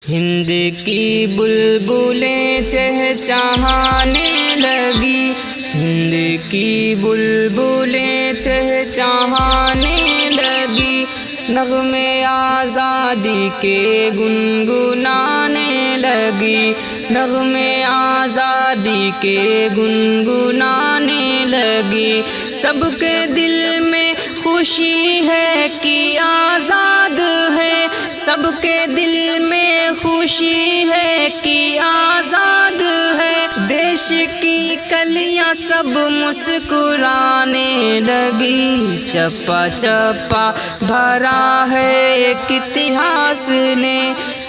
ہند کی بلبلیں چہچہانے لگی، ہند کی بلبلیں چہچہانے لگی، نغمے آزادی کے گنگنانے لگی، نغمے آزادی کے گنگنانے لگی۔ سب کے دل میں خوشی ہے کہ آزاد ہے، سب کے دل میں خوشی ہے کہ آزاد ہے، دیش کی کلیاں سب مسکرانے لگی۔ چپا چپا بھرا ہے ایک اتہاس نے،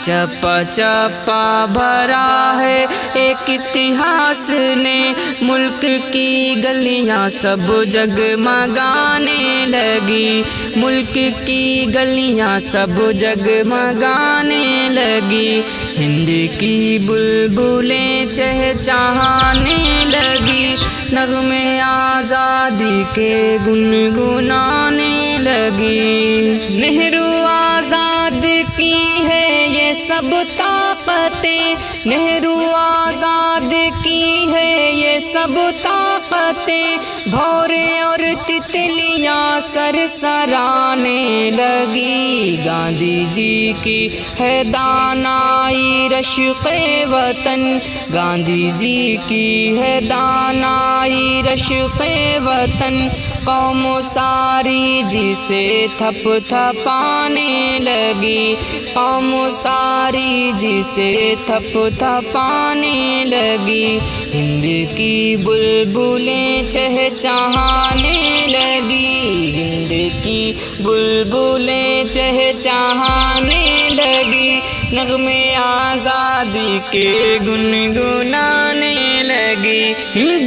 چپا چپا بھرا ہے ایک اتہاس نے، ملک کی گلیاں سب جگمگانے لگی، ملک کی گلیاں سب جگمگانے لگی، ہند کی بلبلیں چہچہانے لگی، نغمے آزادی کے گنگنانے لگی۔ نہرو آزاد کی ہے یہ سب طاقتیں، نہرو آزاد کی ہے یہ سب طاقتیں، بھورے اور تتلیاں سرسرانے لگی۔ گاندھی جی کی ہے دانائی رشق وطن، گاندھی جی کی ہے دانائی رشق وطن، قوم ساری جسے تھپ تھپانے لگی، قوم ساری جسے تھپ تھپانے لگی، ہند کی بلبلیں چہچہانے لگی، ہند کی بلبلیں چہچہانے لگی، نغمے آزادی کے گنگنانے لگی۔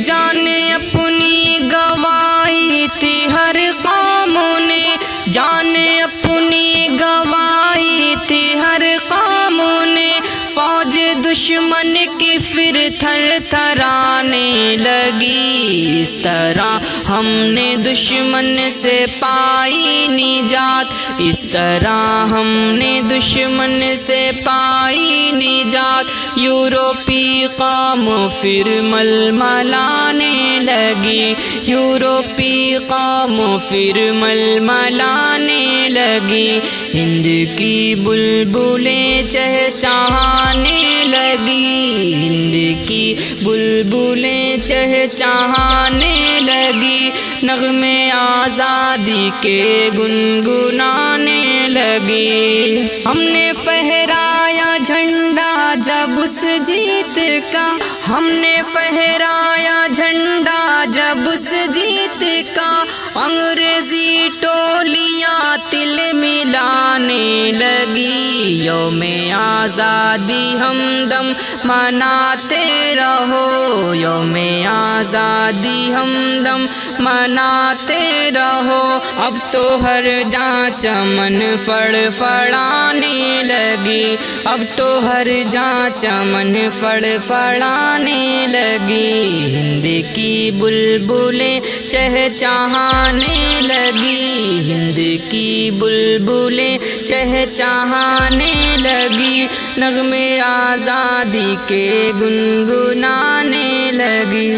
جانے اپنی گوائی تھی ہر قوم نے، جانے اپنی گوائی تھی ہر قوم نے، فوج دشمن کی پھر تھر تھرانے لگی۔ اس طرح ہم نے دشمن سے پائی نجات، اس طرح ہم نے دشمن سے پائی نجات، یورپی قوم پھر ململانے لگی، یورپی قوم پھر ململانے لگی، ہند کی بلبلیں چہچہانے لگی، ہند کی بلبلیں چہچہانے لگی، نغمے آزادی کے گنگنانے لگی۔ ہم نے پھہرایا جھنڈا جب اس جیت کا، ہم نے پھہرایا جھنڈا جب اس جیت کا، انگریزی ٹولیاں تل ملانے لگی، یوم آزادی ہم دم مناتے رہو، یوم آزادی ہم دم مناتے رہو، اب تو ہر جہاں چمن فڑفڑانے لگی، اب تو ہر جہاں چمن فڑفڑانے لگی، ہند کی بلبلیں چہچہانے لگی، ہند کی بلبلیں چہچہانے لگی، نغمے آزادی کے گنگنانے لگی۔